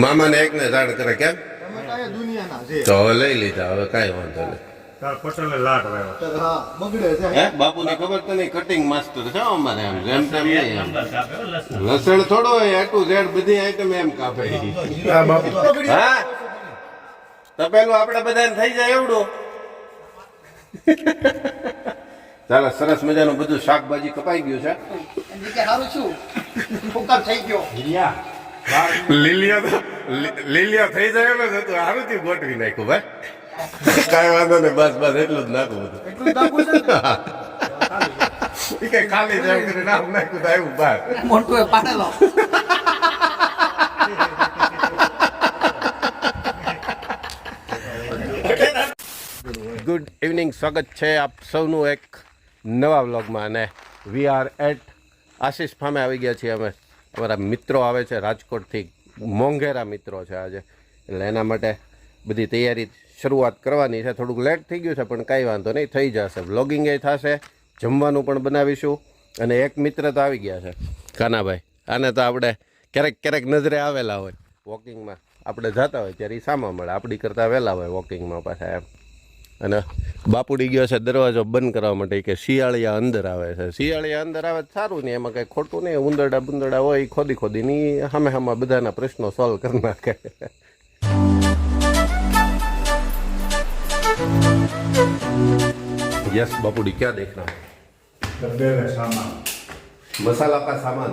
મામાને એકને જાણ કરે કેમ તો હવે લઈ લીધા હવે કાંઈ વાંધો નહીં. બાપુની ખબર તો નહીં કટિંગ માસ્ટર છે અમારે એમ જેમ તેમ નહીં. લસણ થોડો હોય A to Z બધી આઈટમ એમ કાપે. હા તો પેલું આપણે બધાને થઈ જાય એવડું. ચાલો સરસ મજાનું બધું શાકભાજી કપાઈ ગયું છે. લીલિયા થઈ જાય એમ જ હતું. સારું થી ગોઠવી નાખ્યું ભાઈ. કાંઈ વાંધો નહીં બસ બસ એટલું જ નાખું બધું. કઈ ખાલી જાય નામ નાખ્યું તો આવ્યું બહાર. મોટું પાડેલો ગુડ ઇવનિંગ, સ્વાગત છે આપ સૌનું એક નવા વ્લોગમાં. અને વી આર એટ આશીષ ફામે આવી ગયા છીએ અમે. અમારા મિત્રો આવે છે રાજકોટથી, મોંઘેરા મિત્રો છે આજે, એટલે એના માટે બધી તૈયારી શરૂઆત કરવાની છે. થોડુંક લેટ થઈ ગયું છે પણ કાંઈ વાંધો નહીં, થઈ જશે. વ્લોગિંગ એ થશે, જમવાનું પણ બનાવીશું. અને એક મિત્ર તો આવી ગયા છે, કાનાભાઈ. આને તો આપણે ક્યારેક ક્યારેક નજરે આવેલા હોય વોકિંગમાં, આપણે જતા હોય ત્યારે એ સામા મળે, આપણી કરતાં વહેલા હોય વોકિંગમાં પાછા એમ. અને બાપુડી ગયો છે દરવાજો બંધ કરવા માટે કે શિયાળિયા અંદર આવે છે. શિયાળિયા અંદર આવે સારું નહીં, એમાં કંઈ ખોટું નહીં. ઉંદરડા બુંદરડા હોય એ ખોદી ખોદીની સામે સામે બધાના પ્રશ્નો સોલ્વ કરી નાખે. यस बापूडी क्या देखना है? मसाला का सामान.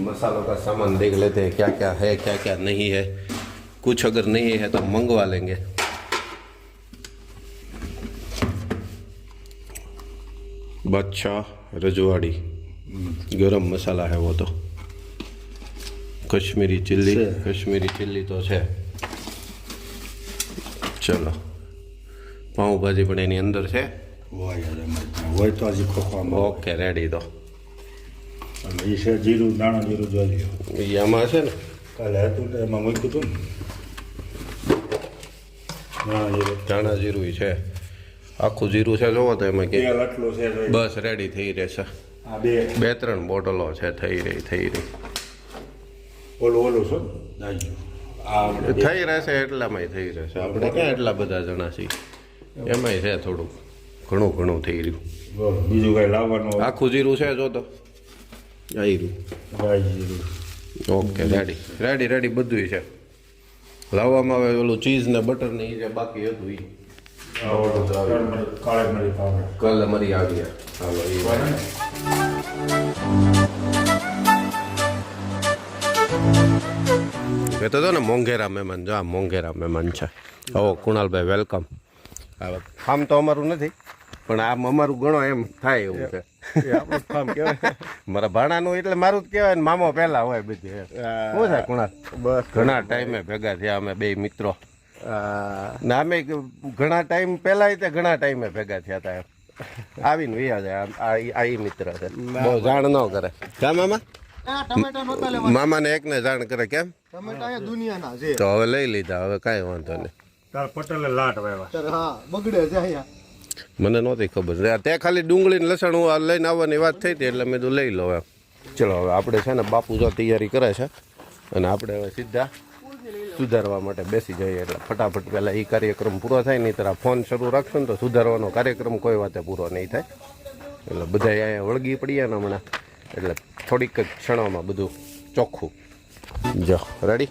मसालों का सामान देख लेते हैं क्या क्या है क्या क्या नहीं है. कुछ अगर नहीं है तो मंगवा लेंगे. बादशाह रजवाड़ी गरम मसाला है वो तो. कश्मीरी चिल्ली तो है. चलो પાઉંભાજી પણ એની અંદર છે. હોય તો હજી ખોખવામાં. Okay ready. તો એ છે જીરું, દાણા જીરું જોઈ લો. એ આમાં છે ને, કાલે હતું ને એમાં મૂક્યું હતું ને દાણા જીરું છે. આખું જીરું છે જોવો તો એમાં કે આટલું છે. બસ રેડી થઈ રહેશે. આ બે ત્રણ બોટલો છે. થઈ રહી ઓલું છે દાજુ થઈ રહેશે. એટલામાં થઈ રહેશે. આપણે ક્યાં એટલા બધા જણા છીએ, એમાંય છે થોડુંક ઘણું થઈ રહ્યું. બીજું કઈ લાવવાનું. આખું જીરું છે જો તો આવી જીરું. ઓકે રેડી બધું છે. લાવવામાં આવે ઓલું ચીઝ ને બટર ને એ જે બાકી હતું એ કાળે મરી પાવડર કલ મરી આવી ગયા. ચાલો એ કહેતો હતો ને મોંઘેરા મહેમાન. જો આ મોંઘેરા મહેમાન છે. ઓ કુણાલભાઈ વેલકમ. ફાર્મ તો અમારું નથી પણ આમ અમારું ગણો એમ થાય એવું છે. ફાર્મ કહેવાય મારા ભાણાનું એટલે મારું જ કહેવાય ને. મામો પહેલા હોય બધી. શું થાય કુણાલ? બસ ઘણા ટાઈમે ભેગા થયા અમે બે મિત્રો. ને અમે ઘણા ટાઈમ પહેલા તે ઘણા ટાઈમે ભેગા થયા હતા એમ. આવીને વૈયા જાય. આ મિત્ર છે, બહુ જાણ ન કરે. કા મામા? મામાને એકને જાણ કરે કેમ તો હવે લઈ લીધા. હવે કાંઈ વાંધો નહીં. પટેલે લાટ વાવ્યા. મને નહોતી ખબર. તે ખાલી ડુંગળી ને લસણ હું લઈને આવવાની વાત થઈ હતી એટલે મેં તો લઈ લો એમ. ચલો હવે આપણે છે ને બાપુ જો તૈયારી કરે છે અને આપણે હવે સીધા સુધારવા માટે બેસી જઈએ. એટલે ફટાફટ પહેલાં એ કાર્યક્રમ પૂરો થાય. નહીં તરફ ફોન શરૂ રાખશો ને તો સુધારવાનો કાર્યક્રમ કોઈ વાતે પૂરો નહીં થાય. એટલે બધા અહીંયા વળગી પડીએ ને હમણાં, એટલે થોડીક જ ક્ષણોમાં બધું ચોખ્ખું. જો રેડી.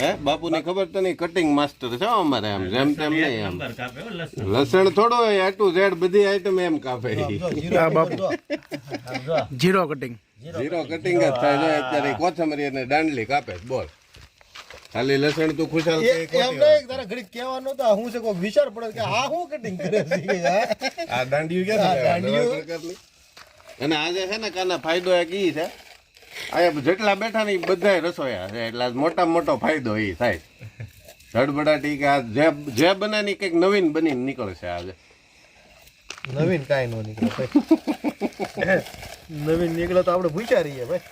હે બાપુની ખબર તો નહીં કટિંગ માસ્ટર છે અમારે એમ જેમ તેમ નહીં. એમ લસણ થોડો હોય A to Z બધી આઈટમ એમ કાપે. જીરો કટિંગ જ થાય. અત્યારે કોથમરી અને દાંડલી કાપે. બોલ ખાલી લસણ તું ખુશાલ ઘડી કહેવાનું તો હું છે કોઈ વિચાર પડે કે આ હું કટિંગ કરે છે. આ દાંડિયું ક્યાં? અને આજે છે ને કાના ફાયદો એક ઈ છે, અહીંયા જેટલા બેઠા ને બધા રસોયા છે એટલે મોટામાં મોટો ફાયદો એ થાય. ધડબડાટી કે આ જે બને ની કંઈક નવીન બનીને નીકળશે. આજે નવીન કાંઈ ન નીકળે. નવીન નીકળે તો આપણે ભૂખ્યા રહીએ ભાઈ.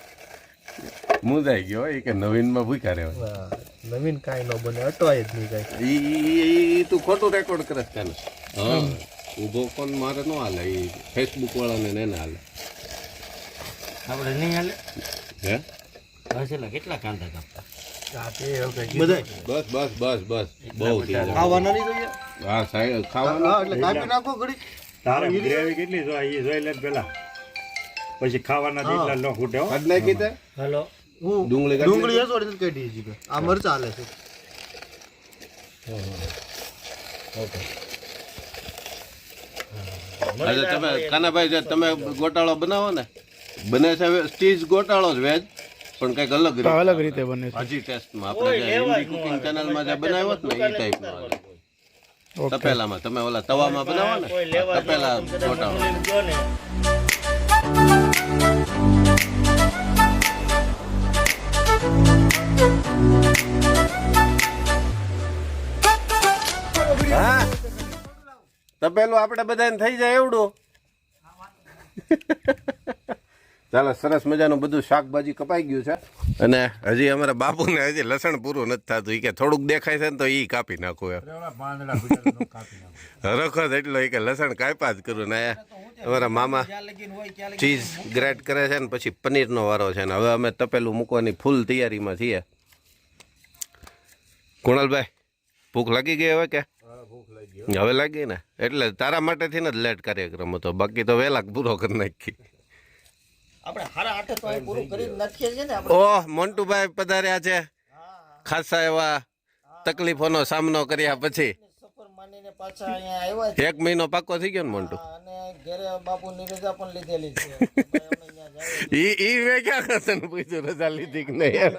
મુંજાઈ ગયો એ કે નવીનમાં ભૂખ્યા રહેવાય. નવીન કાંઈ ન બને, અટવાય જ નહીં કાંઈ. ઈ તું ખોટું રેકોર્ડ કરે છે ને. ઊભો ફોન મારે ન હાલે, એ ફેસબુક વાળાને એને હાલે. આપણે નહીં હાલે હે બસ એટલે કેટલા કાંદા કાપતા બસ બસ બસ બસ બહુ થઈ જાય ખાવાના નહીં જોઈએ હા સાહેબ ખાવાનું હા એટલે કાપી નાખો ઘડી તારે ગ્રેવી કેટલી જોઈએ એ જોઈ લે પેલા પછી ખાવાના જેટલા ન ખૂટે હો કદ નાખી તે હેલો હું ડુંગળી કાઢી ડુંગળી એ છોડી કાઢી છે આ મરચા હાલે છે ઓકે અરે તમે કાનાભાઈ જે તમે ગોટાળો બનાવો ને બને છે સ્ટીજ ગોટાળો જ વેજ પણ કંઈક અલગ રીતે બને છે હજી ટેસ્ટમાં આપણે જે હિન્દી કુકિંગ ચેનલમાં જે બનાવ્યો ને એ ટાઈપનો તપેલામાં તમે ઓલા તવામાં બનાવો ને તપેલા ગોટાળો હા તપેલું આપણે બધાને થઈ જાય એવડું ચાલો સરસ મજાનું બધું શાકભાજી કપાઈ ગયું છે અને હજી અમારા બાપુને હજી લસણ પૂરું નથી થતું એ કે થોડુંક દેખાય છે ને તો એ કાપી નાખું એમ રખો એટલો એ કે લસણ કાપ્યા જ કરું ને અમારા મામા ચીઝ ગ્રેટ કરે છે ને પછી પનીરનો વારો છે ને હવે અમે તપેલું મૂકવાની ફૂલ તૈયારીમાં છીએ કુણાલભાઈ ભૂખ લાગી ગઈ હવે કે હવે લાગી ને એટલે તારા માટેથી ને જ લેટ કાર્યક્રમ હતો બાકી તો વહેલા પૂરો કરી નાખી આપણે હારા આઠે તો અહીં પૂરું કરી નાખીએ છીએ ને ઓહ મોન્ટુભાઈ પધાર્યા છે ખાસા એવા તકલીફોનો સામનો કર્યા પછી સફર માનીને પાછા અહીંયા આવ્યા છે 1 મહિનો પાકો થઈ ગયો ને મોન્ટુ અને ઘરે બાપુની રજા પણ લીધેલી છે ઈ મેં ક્યાં કરશે પૂછ્યું રજા લીધી કે નહીં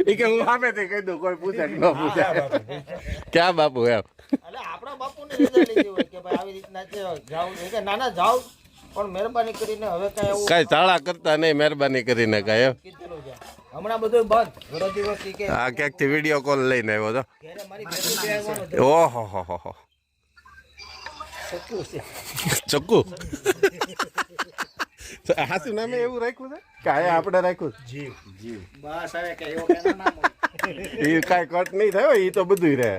ઈ કે હું સામેથી કહી દઉં કોઈ પૂછે કે ન પૂછે ક્યાં બાપુ એમ એટલે આપણા બાપુની રજા લીધી હોય કે ભાઈ આવી રીતના છે જાવ કે નાના જાવ પણ મહેરબાની કરીને હવે કાંઈ એવું કાંઈ તાળા કરતા નહીં મહેરબાની કરીને કાંઈ એમ કીધેલું છે હમણાં બધું બંધ ઘરો દિવસ કે આ ક્યાંકથી વિડીયો કોલ લઈને આવ્યો તો ઘરે મારી બેટી આવવાનો છે ઓહો હો હો હો સચ્ચું છે ચક્કુ હાસુ નામે એવું રાખ્યું છે કે આયા આપણે રાખ્યું જીવ બસ હવે કે એવો કે નામ એ કાંઈ કટ નહીં થયો એ તો બધું રહે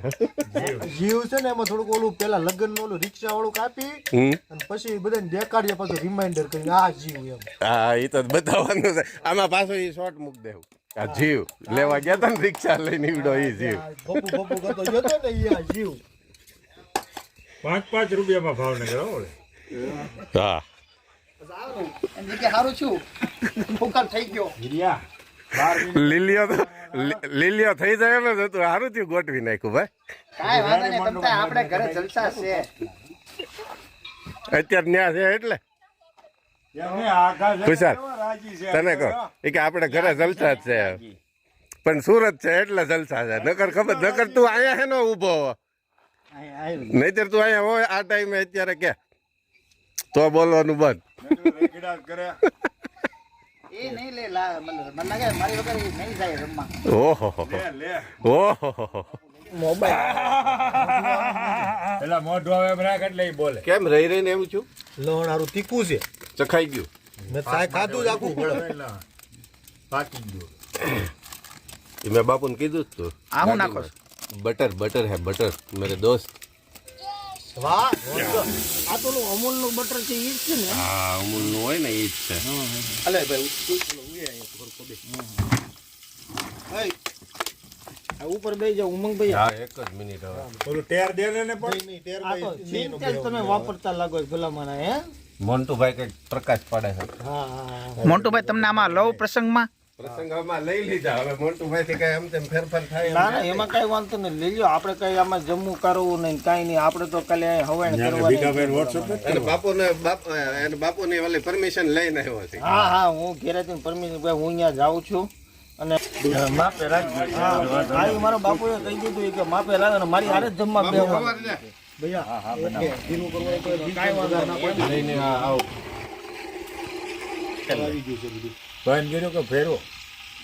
જીવ છે ને એમાં થોડુંક ઓલું પેલા લગ્ન નું ઓલું રિક્ષા વાળું કાપી અને પછી બધાને દેખાડીએ પાછું રિમાઇન્ડર કરીને આ જીવ એમ હા એ તો બતાવવાનું છે આમાં પાછો એ શોર્ટ મૂક દેવું આ જીવ લેવા ગયા હતા ને રિક્ષા લઈને ઈવડો એ જીવ બપુ કરતો જતો ને ઈ આ જીવ 5 રૂપિયામાં ભાવનગર હો હા એમ કે સારું છું ફૂકર થઈ ગયો હિરિયા 12 લીલિયો થઈ જાય ને તો સારું થયું ગોઠવી નાખ્યું ભાઈ કાંઈ વાંધો નહીં તમતા આપણે ઘરે જલસા છે અત્યારે ન્યા છે એટલે તને કહો એ કે આપણે ઘરે જલસા જ છે પણ સુરત છે એટલે જલસા છે નકર ખબર નકર તું અહીંયા હે નો ઊભો નહીતર તું અહીંયા હોય આ ટાઈમે અત્યારે કે તો બોલવાનું બંધ એ નહીં લે મને લાગે મારી વગર એ નહીં જાય રમવા ઓહો ઓહો મોબાઈલ પેલા મોઢું આવે એમ રાખ એટલે ઈ બોલે કેમ રહી રહીને એવું છું લણ હારું તીખું છે ચખાઈ ગયું મેં સાય ખાધું જ આખું પાકી ગયું એ મેં બાપુને કીધું જ તું આ હું નાખો બટર હે બટર મેરે દોસ્ત વાહ આ તો અમૂલ નું બટર છે ઈ જ છે ને હા અમૂલનું હોય ને એ જ છે અલે ભાઈ ઉપર બેસી જાવ ઉમંગ ભાઈ હા એક જ મિનિટ હવે ઓલું ટેર દે ને પણ આ તો ચીન તેલ તમે વાપરતા લાગો ભલામણ હે મોન્ટુભાઈ કઈક પ્રકાશ પાડે છે હા મોન્ટુભાઈ તમને આમાં લવ પ્રસંગમાં પ્રસંગમાં લઈ લીધા હવે મોન્ટુભાઈ થી કઈ આમ તેમ ફેરફાર થાય ના ના એમાં કઈ વાંધો નહીં લઈ લ્યો આપણે કઈ આમાં જમવું કરવું નહીં કાંઈ નહીં આપણે તો કાલે હવાણ કરવાની ભીખાભાઈ વોટ્સઅપ અને બાપુની ઓલી પરમિશન લઈને આવ્યો છે હા હા હું ઘેરેથી પરમિશન ભાઈ હું અહીંયા જાઉં છું અને માપે રાખજો હા મારા બાપુએ કહી દીધું કે માપે રાખે અને મારી હારે જ જમવા બેહવાનું ભૈયા ધીરું કરવું તો કાંઈ વાંધો ના લઈને આવો બંધ કર્યો કે ફેરો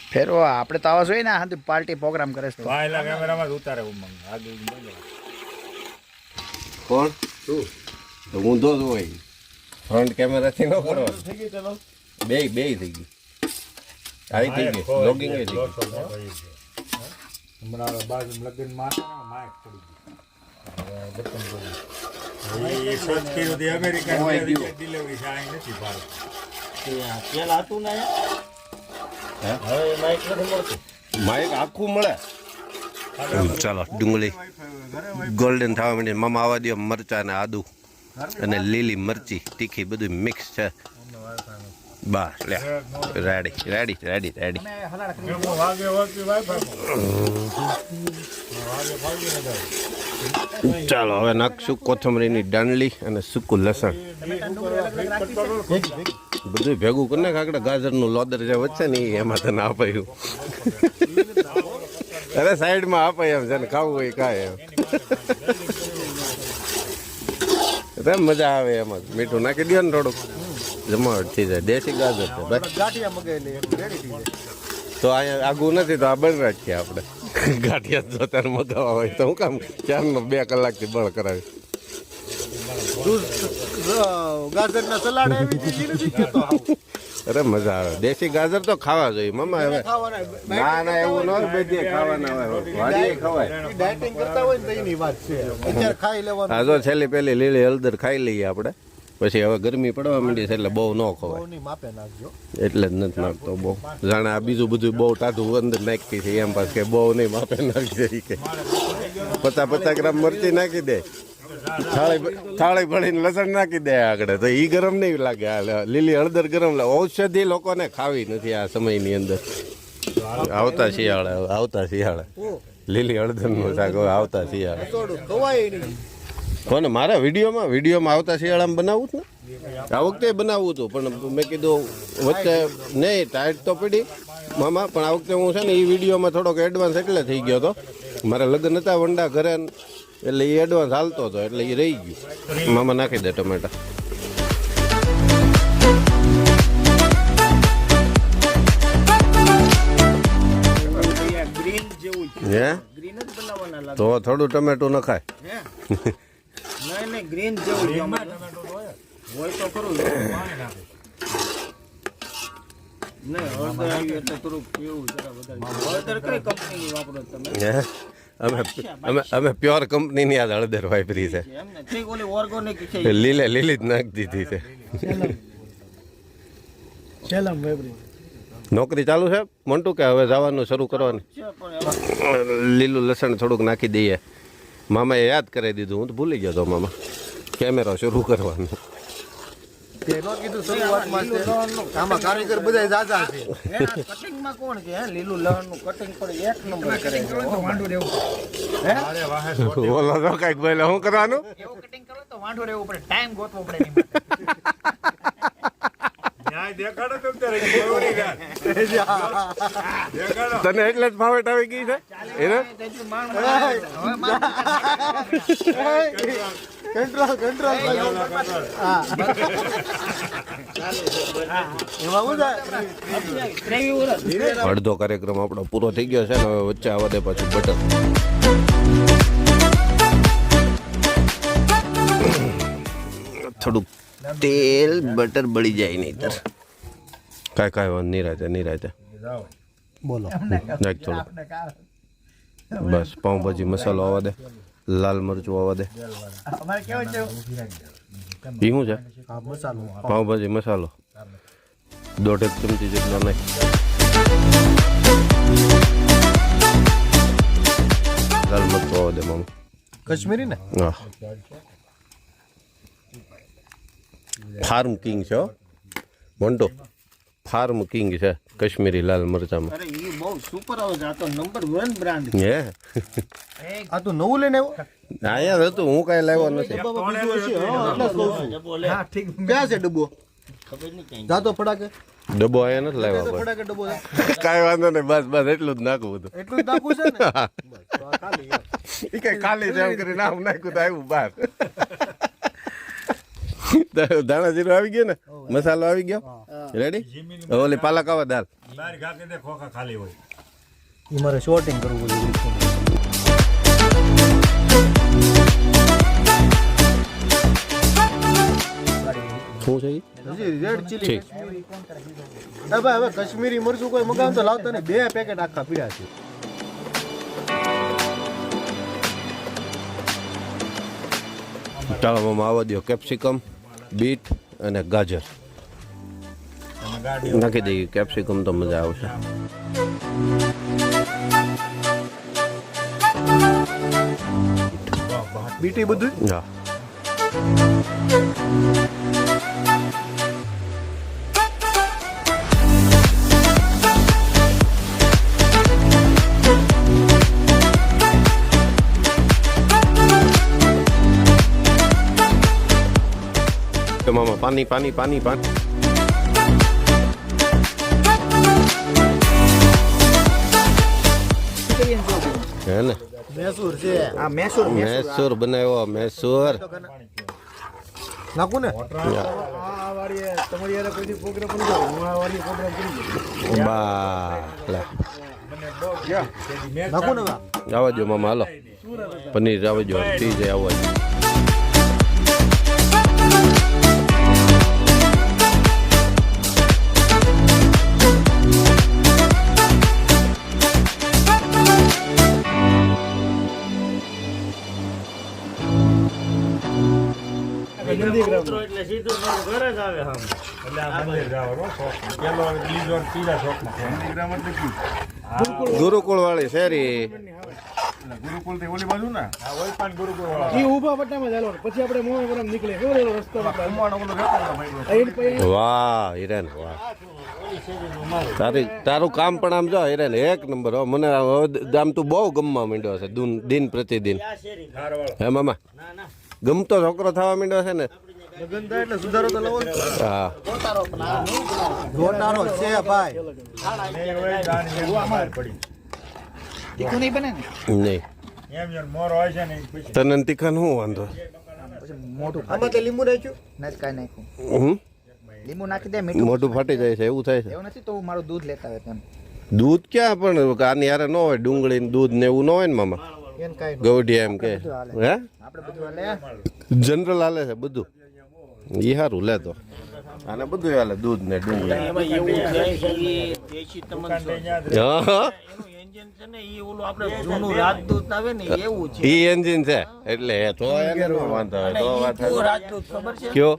ફેરવો આપણે તો આવા જોઈએ ને હા પાર્ટી પ્રોગ્રામ કરે છે વાયલા કેમેરામાં જ ઉતારે ઉમંગ આગળ કોણ તું તો ઊંધો જ હોય ફ્રન્ટ કેમેરાથી ન કરો બે થઈ ગઈ આવી થઈ ગઈ લોગિંગ થઈ ગઈ હમણાં બાજુ લગ્નમાં માઇક પડી ગયું એ સર્ચ કર્યું તે અમેરિકન ડિલિવરી છે અહીં નથી ભારત તેલ હતું ને અહીંયા? હવે એમાં એક નથી મળતું. માઇક આખું મળે. ચાલો ડુંગળી ગોલ્ડન થવા માંડી. મામા આવવા દો મરચા ને આદુ અને લીલી મરચી તીખી બધું મિક્સ છે. બસ લે રેડી રેડી રેડી રેડી. ચાલો હવે નાખશું કોથમરીની દાંડલી અને સૂકું લસણ બધું ભેગું કરીને કાકડા ગાજરનું લોદર જે વચ્ચે ને એમાં તને આપાયું. અરે સાઈડમાં આપાય એમ છે ને ખાવું હોય કાંઈ એમ મજા આવે એમાં. મીઠું નાખી દો ને થોડુંક જમાવટ થઈ જાય. દેશી ગાજર છે બસ. તો અહીંયા આગું નથી તો આ બળ રાખીએ આપણે. ગાંઠિયા જો તારે મગાવવા હોય તો હું કામ 4 કલાકથી બળ કરાવી. ગાજરના સલાડ અરે મજા આવે. દેશી ગાજર તો ખાવા જોઈએ મામા. હવે ના ના એવું ન હોય. બે ખાવાના હોય વાડીએ ખવાય. ડાયટિંગ કરતા હોય ને તો એની વાત છે. અત્યારે ખાઈ લેવાનું. હા જો છેલ્લી પેલી લીલી હળદર ખાઈ લઈએ આપણે. પછી હવે ગરમી પડવા માંડી છે એટલે બહુ ન ખવાય. માપે નાખજો. એટલે જ નથી નાખતો બહુ. જાણે આ બીજું બધું બહુ ટાઢું અંદર નાખી છે એમ પાછું કે બહુ નહીં માપે નાખી દે કે 50 ગ્રામ મરચી નાખી દે. થાળી ભરીને લસણ નાખી દે આગળ તો એ ગરમ નહીં લાગે. લીલી હળદર ગરમ લાગે. ઔષધિ લોકોને ખાવી નથી આ સમયની અંદર. આવતા શિયાળે લીલી હળદરનું શાક આવતા શિયાળે. કોને મારા વિડીયોમાં આવતા શિયાળામાં બનાવવું જ ને. આ વખતે બનાવવું હતું પણ મેં કીધું વચ્ચે નહીં ટાઈટ તો પડી મામા. પણ આ વખતે હું છે ને એ વિડીયોમાં થોડોક એડવાન્સ એટલે થઈ ગયો હતો. મારા લગ્ન હતા વંડા ઘરે એટલે એ એડવાન્સ હાલતો હતો એટલે એ રહી ગયું. મામા નાખી દે ટમેટા. હે તો થોડું ટમેટું નખાય. નહીં ગ્રીન જેવું હોય તો ખરું. નહીં હળદર આવી એટલે થોડુંક કેવું જરા વધારે. હળદર કઈ કંપનીની વાપરો તમે? અમે પ્યોર કંપનીની આ હળદર વાપરી છે. એમ ને ઠીક ઓલી ઓર્ગોનિક છે. લીલી જ નાખી દીધી છે. નોકરી ચાલુ છે મોન્ટુ કે હવે જવાનું શરૂ કરવાનું? લીલું લસણ થોડુંક નાખી દઈએ. મામાએ યાદ કરી દીધું. હું તો ભૂલી ગયો હતો મામા કેમેરો શરૂ કરવાનું. કારીગર બધા જાજા છે. કટિંગમાં કોણ છે? લીલું લસણનું કટિંગ પર એક નંબર કરે. બોલો તો કઈક બોલે શું કરવાનું? એવું કટિંગ કરો તો વાંઢો રહેવું પડે, ટાઈમ ગોતવો પડે એની માટે. તને એટલે જ ફાવટ આવી ગઈ છે એને. અડધો કાર્યક્રમ આપણો પૂરો થઈ ગયો છે ને હવે વચ્ચે આવવા દે પાછું બટર. થોડુંક તેલ બટર બળી જાય નહીં તર કાંઈ વાંધો નિરાતે બોલો નાખ થોડું. બસ પાઉંભાજી મસાલો આવવા દે, લાલ મરચું આવવા દે. એ શું છે? પાઉંભાજી મસાલો 1.5 ચમચી જેટલો નાખ. લાલ મરચું આવવા દે મામા. કશ્મીરી ને હા ફાર્મ કિંગ છે મોન્ટો. ફાર્મ કિંગ છે કશ્મીરી લાલ મરચામાં. અરે એ બહુ સુપર આવે છે. આ તો નંબર 1 બ્રાન્ડ હે આ તો નવું લઈને આવ્યો. અહીંયા હતું હું કાંઈ લાવ્યો નથી. હા ઠીક. ક્યાં છે ડબ્બો? ખબર નહીં. જાતો ફટાકે ડબ્બો અહીંયા નથી લાવ્યો. ફટાકે ડબ્બો કાંઈ વાંધો નહીં. બસ એટલું જ નાખવું બધું. એટલું જ નાખવું છે ને. ખાલી એ કઈ ખાલી છે એમ કરી નામ નાખ્યું તો આવ્યું બહાર. ધાણા જીરું આવી ગયો ને, મસાલો આવી ગયો. રેડી? ઓલી પાલક આવે દાલ. ખાલી હોય એ મારે શોર્ટિંગ કરવું પડ્યું. શું છે રેડ ચીલી. ભાઈ હવે કશ્મીરી મરચું કોઈ મગાવ તો લાવતા ને 2 પેકેટ આખા પીડા છે. ચાલો મામા આવવા દો. કેપ્સિકમ, બીટ અને ગાજર. નાખી દઈએ કેપ્સિકમ તો મજા આવશે. બીટી બધું હા મામા પાણી પાણી પાણી પાણી હે ને મૈસૂર છે આ મૈસૂર મૈસૂર બનાવ્યો મૈસૂર નાખું ને બા લે નાખું ને આવવા જો મામા હાલો પનીર આવવા જો થઈ જાય આવવા જો. એટલે સીધું ઘર જ આવે આમ. એટલે આ મંદિર જવાનું શોખમાં. પેલો બીજો ને ત્રીજા શોખમાં. ગુરુકુળ વાળી શેરી ગુરુકુલ થી ઓલી બાજુ ને હા વલપાડ ગુરુકુળ વાળા. ઈ ઊભા પટ્ટામાં ચાલો પછી આપણે મોહન નીકળે કેવો રહ્યો રસ્તો વાહ હિરેન વાહ તારું કામ પણ આમ જો હિરેન એક નંબર હો. મને આમ તું બહુ ગમવા માંડ્યો છે દિન પ્રતિદિન. હે મામા ગમતો છોકરો થવા માંડ્યો છે ને. લગન થાય એટલે સુધારો તો લવો જ. હા ગોટાનો છે ભાઈ. તીખું નહીં બને ને નહીં એમ યાર મોર હોય છે ને પછી તને તીખાન શું વાંધો? પછી મોઢું આમાં તે લીંબુ નાખ્યું નથી કાંઈ નાખ્યું હમ લીંબુ નાખી દે મીઠું મોઢું ફાટી જાય છે એવું થાય છે. એવું નથી તો હું મારું દૂધ લેતા હોય તેમ દૂધ ક્યાં પણ આની યારે ન હોય ડુંગળી ને દૂધ ને એવું ન હોય ને મામા. એને કાંઈ ગૌઢિયા એમ કે હે આપણે બધું લે જનરલ હાલે છે બધું. ઈ સારું લે તો આને બધું હાલે દૂધ ને ડુંગળી. એમાં એવું થાય છે કે દેશી તમન હા એનું એન્જિન છે ને ઈ ઓલું આપણે જૂનું રાજદૂત આવે ને એવું છે. ઈ એન્જિન છે એટલે તો એને નો વાંધો હોય તો વાત કેવું રાજદૂત ખબર છે? કયો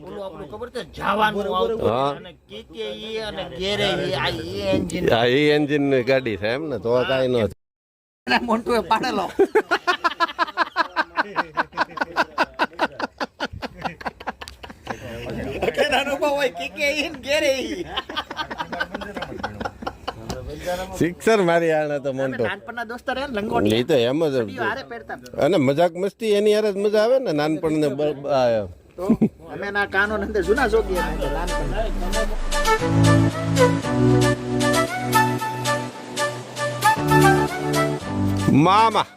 ઓલું આપણું ખબર છે જાવાનું આવતું હા. અને કે ઈ અને ગેરે ઈ આ ઈ એન્જિન આ ઈ એન્જિન ની ગાડી છે એમ ને તો કાંઈ ન થાય. મોટું એ પાડેલો શિક્ષર મારી આને તો મોટો નાનપણના દોસ્તાર હે ને લંગોટી એ તો એમ જ હારે પહેરતા અને મજાક મસ્તી એની યાર જ મજા આવે ને નાનપણ ને તો અમે ના કાનો ને અંદર જૂના જોગી હતા નાનપણ મામા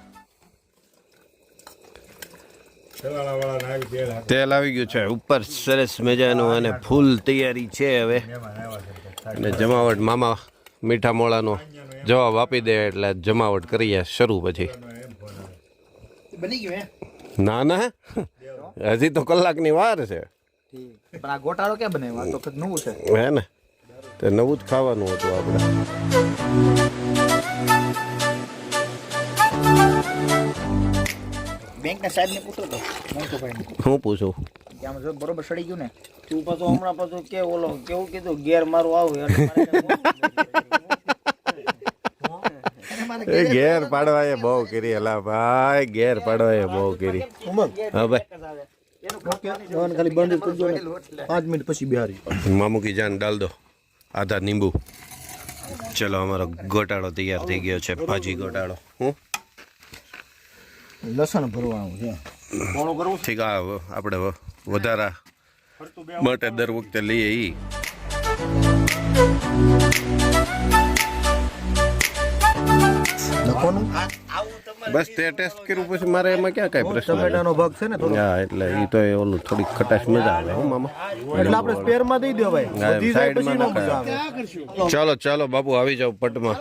સલાળા વાળા ને આવી તેલ તેલ આવી ગયું છે ઉપર સરસ મજાનું અને ફૂલ તૈયારી છે હવે. અને જમાવટ મામા મીઠા મોળાનો જવાબ આપી દે એટલે જમાવટ કરીએ શરૂ. પછી બની ગયું હે ના ના હજી તો કલાકની વાર છે પણ આ ગોટાળો ક્યાં બનાવ્યો આ તો કંઈક નવું છે હે ને તે નવું જ ખાવાનું હતું આપણે. બેંક ના સાહેબ ને પૂછો તો મોટુભાઈ ને હું પૂછું કે આમ જો બરોબર સડી ગયું ને તું પાછો હમણાં પાછું કે ઓલો કેવું કીધું ઘેર મારું આવું એ ઘેર પાડવા એ બહુ કરી હલા ભાઈ ઘેર પાડવા એ બહુ કરી. હા ભાઈ ખાલી બંધ કરજો ને 5 મિનિટ પછી બિહારી मामू की जान डाल दो आधा नींबू. चलो हमारा गोटाड़ो तैयार થઈ ગયો છે ભાજી ગોટાળો. હું લસણ ભરવાનું છે કોણો કરવું ઠીક આ આપણે વધારા માટે દર વખતે લઈએ ઈ. લખવાનું બસ તે ટેસ્ટ કર્યું પછી મારે એમાં ક્યાં કાંઈ પ્રશ્ન નથી. ટમેટાનો ભાગ છે ને થોડો હા એટલે ઈ તો એ ઓલું થોડીક ખટાશ મજા આવે હું મામા. એટલે આપણે સ્પેર માં દઈ દેવાય હા, બધી જાય પછી સાઈડમાં નો મજા નાખાય. આવે ચાલો ચાલો બાપુ આવી જાવ પટમાં.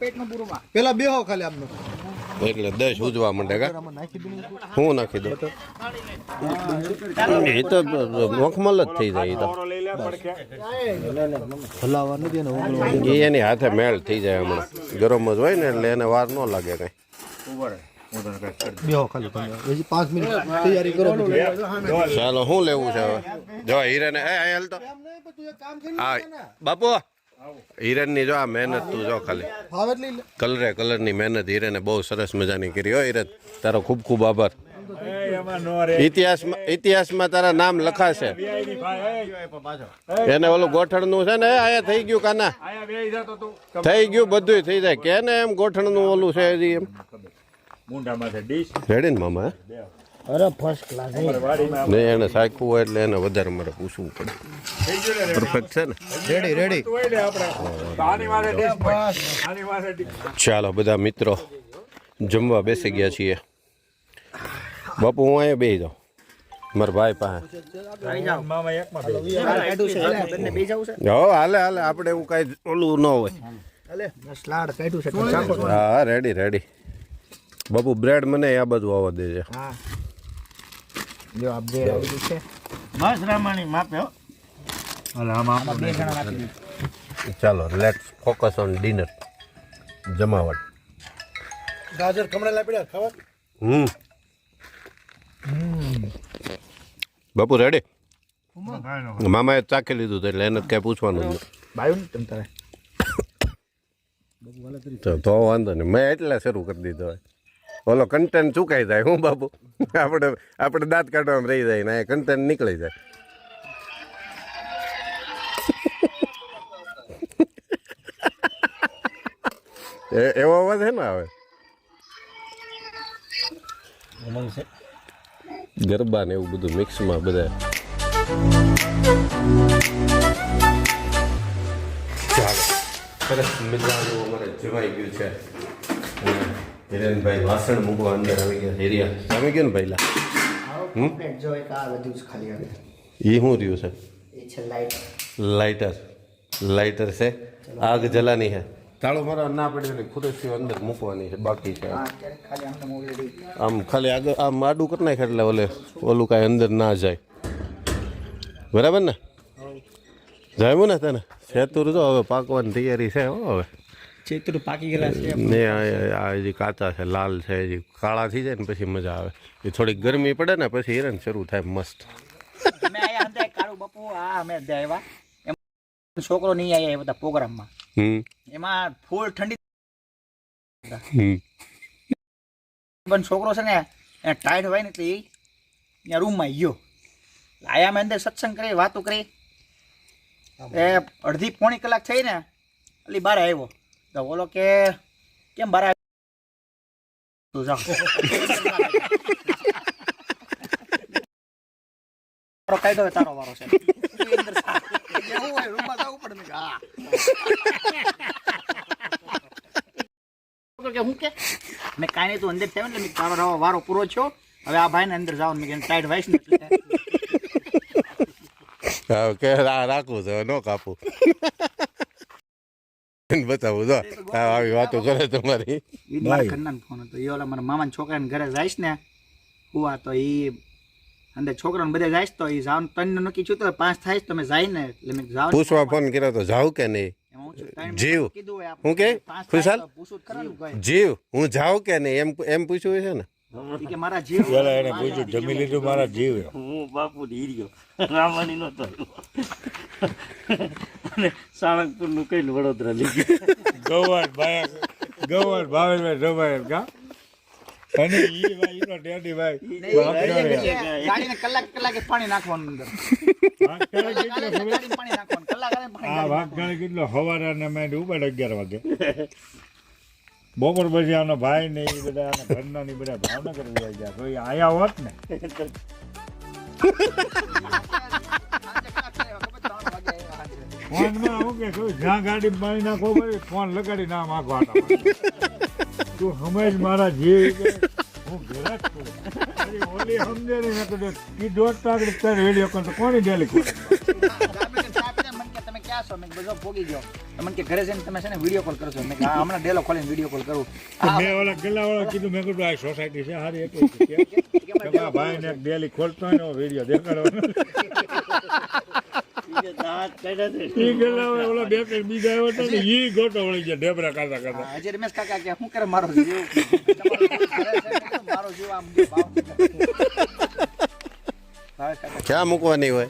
પેટનું પૂરું પેલા બેહો ખાલી આમનો એટલે 10 ઉજવા માંડે કા નાખી દઉં હું નાખી દઉં એ તો મખમલ જ થઈ જાય. ઓરો લઈ લે પડકે હલાવા નથી ને એ એની હાથે મેળ થઈ જાય હમણાં ગરમ જ હોય ને એટલે એને વાર ન લાગે કઈ. હું તને કાંઈક કરી બેહો ખાલી તમે હજી 5 મિનિટ તૈયારી કરો બધી. દઉં. ચાલો શું લેવું છે હવે જો હિરેન હાલ તો હા બાપુ હિરેનની જો આ મહેનત તું જો ખાલી ફાવે એટલે લે. કલરની મહેનત હિરેને બહુ સરસ મજાની કરી હો હિરેન તારો ખૂબ ખૂબ આભાર એમાં નો રે ઇતિહાસમાં તારા નામ લખાશે બેયની ભાઈ એને ઓલું ગોઠણનું છે ને આયા થઈ ગયું કાના આયા બેહી જતો તું થઈ ગયું બધું થઈ જાય કે ને એમ ગોઠણનું ઓલું છે હજી એમ મુંડામાંથી ડીશ રેડી ને મામા અરે ફર્સ્ટ ક્લાસ અમારે વાડીમાં ને એને સાચવું હોય એટલે એને વધારે મારે પૂછવું પડે થઈ ગયું ને પરફેક્ટ છે ને રેડી તો હોય ને આપણે તો આની વારે ડીશ આની વારે ડીશ ચાલો બધા મિત્રો જમવા બેસી ગયા છીએ બાપુ હું અહીંયા બેસી જાઉં મારા ભાઈ પાસે મામા એકમાં બે હો હાલે આપણે એવું કાંઈ ઓલું ન હોય સ્લાડ કાઢ્યું છે હા રેડી બાપુ બ્રેડ મને આ બાજુ આવવા દેજે હા જો આ બ્રેડ આવી ગયું છે બસ રામાણી માપે હો હાલ આમાં બે જણા નાખી દીધું ચાલો લેટ્સ ફોકસ ઓન ડિનર જમાવટ ગાજર ખમણેલા પડ્યા ખાવા બાપુ રેડી ખાઈ મામાએ ચાખી લીધું હતું એટલે એને કાંઈ પૂછવાનું જ બાયું ને તમ તારે નહીં તો વાંધો નહીં મેં એટલે શરૂ કરી દીધો હોય ઓલો કન્ટેન્ટ ચૂકાઈ જાય હું બાપુ આપણે દાંત કાઢવામાં રહી જાય ને એ કન્ટેન્ટ નીકળી જાય એવો અવાજ છે ને હવે ગરબા ને એવું બધું મિક્સમાં બધા ચાલો સરસ મજાનું અમારે જમાઈ ગયું છે હિરેનભાઈ વાસણ મૂકવા અંદર આવી ગયા હિરિયા આવી ગયો ને પહેલા જો એક આ બધું જ ખાલી આવે એ શું રહ્યું છે એ છે લાઈટ લાઇટર છે આગ જલાની છે તાળો મારા ના પડ્યો એટલે ખુરશીઓ અંદર મૂકવાની છે બાકી છે અત્યારે ખાલી આમને ઓલરેડી આમ ખાલી આગળ આમ આડું કરી નાખે એટલે ઓલું કાંઈ અંદર ના જાય બરાબર ને જામ્યું ને તને સેતુર જો હવે પાકવાની તૈયારી છે હો હવે ચેતુર પાકી ગયેલા છે ને આ હજી કાચા છે લાલ છે હજી કાળા થઈ જાય ને પછી મજા આવે એ થોડીક ગરમી પડે ને પછી હિરણ શરૂ થાય મસ્ત અમે આયા હતા કાળુ બાપુ આ અમે આવ્યા એમ છોકરો નહીં આયા એ બધા પ્રોગ્રામમાં એમાં ફૂલ ઠંડી પણ છોકરો છે ને એ ટાઈટ હોય ને એટલે એ ત્યાં રૂમમાં ગયો આયા અમે અંદર સત્સંગ કરી વાતો કરી એ અડધી પોણી કલાક થઈ ને એટલે બહાર આવ્યો તો બોલો કે કેમ બહાર આવ્યો જાઓ તારો કાયદો તારો વારો છે એવું હોય રૂમમાં જવું પડે ને હા કે હું કે મેં કાંઈ નહીં તું અંદર થયો એટલે મેં તારો વારો પૂરો થયો હવે આ ભાઈને અંદર જવાનું મેં ટાઈટ વાઈસ ને કે રાખવું છે ન કાપું બતાવું જો આવી વાતો કરે તમારી મારા ઘરના ફોન હતો એ ઓલા મારા મામાના છોકરાને ઘરે જઈશ ને હુવા તો એ અંદર છોકરાને બધે જઈશ તો એ જવાનું તને નક્કી છું તો 5 થાય તમે જાય ને એટલે મેં જાવ પૂછવા ફોન કર્યો તો જાઉં કે નહીં જીવ હું કે ખુશાલ જીવ હું જાઉં કે નહીં એમ પૂછવું છે ને કે મારા જીવ પેલા એને પૂછ્યું જમી લીધું મારા જીવ હું બાપુ હીર્યો રામાની નતો અને સાળંગપુર નું કઈ વડોદરા લઈ ગૌવાડ ભાવેશભાઈ જમાય કા અને ઈ ભાઈ નો ડેડી ભાઈ ગાડીને કલાકે પાણી નાખવાનું અંદર પાણી નાખવાનું કલાક આ વાઘગાળી કેટલો હવારે ને મેં ઉપર 11 વાગે બપોર પછી આનો ભાઈ ને એ બધા આના ઘરના ની બધા ભાવનગર ઉડાઈ ગયા તો એ આયા હોત ને ફોનમાં આવું કે જ્યાં ગાડી પાણી નાખો ભાઈ ફોન લગાડી ના માગવા તું સમજ મારા જીવ હું ઘરે જ છું ઓલી સમજે નહીં મેં કીધું ઈ દોસ્ત આગળ તારે રેડિયો કોણ તો કોની ડેલી કોણ તમે ક્યાં છો મેં બધો ભોગી ગયો તમને કે ઘરે જઈને તમે છે ને વિડીયો કોલ કરશો મેં હમણાં ડેલો ખોલીને વિડીયો કોલ કરું મેં ઓલા ગલ્લા વાળા કીધું મેં કીધું આ સોસાયટી છે હારી એટલું તમારા ભાઈ ને ડેલી ખોલતો હોય ને વિડીયો દેખાડવાનો ઈ ગયેલા હોય, ઓલા બે ત્રણ બીજા આવ્યા હતા ને ઈ ગોટો વળી ગયા ઢેબરા ખાતા ખાતા. હજી રમેશ કાકા કે શું કરે મારો જીવ મારો જીવ આમ ભાવેશ કાકા ક્યાં મૂકવાની હોય?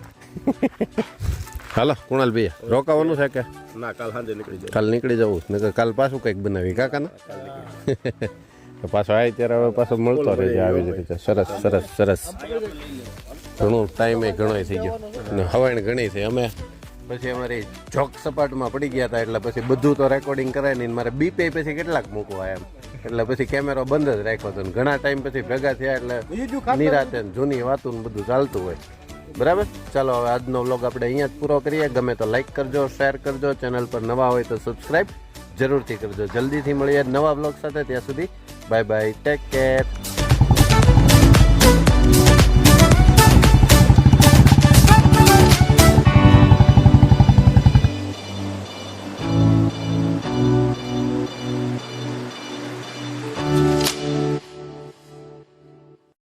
હાલો કુણાલ ભાઈ રોકાવાનું છે કે ના કાલ સાંજે નીકળી જાય. કાલ નીકળી જવું નકર કાલ પાછું કંઈક બનાવી કાકા ને પાછો આવે ત્યારે હવે પાછો મળતો રહેજે આવી જ રીતે. સરસ સરસ સરસ. ઘણું ટાઈમે ઘણો થઈ ગયો અને હવાણ ઘણી છે. અમે પછી અમારી જોક સપાટમાં પડી ગયા હતા એટલે પછી બધું તો રેકોર્ડિંગ કરાય નહીં. મારે બીપે પછી કેટલાક મૂકવા એમ એટલે પછી કેમેરો બંધ જ રાખ્યો હતો. ઘણા ટાઈમ પછી ભેગા થયા એટલે નિરાતે જૂની વાતું ને બધું ચાલતું હોય. બરાબર, ચાલો હવે આજનો વ્લોગ આપણે અહીંયા જ પૂરો કરીએ. ગમે તો લાઈક કરજો, શેર કરજો, ચેનલ પર નવા હોય તો સબસ્ક્રાઈબ જરૂરથી કરજો. જલ્દીથી મળીએ નવા વ્લોગ સાથે. ત્યાં સુધી બાય બાય, ટેક કેર.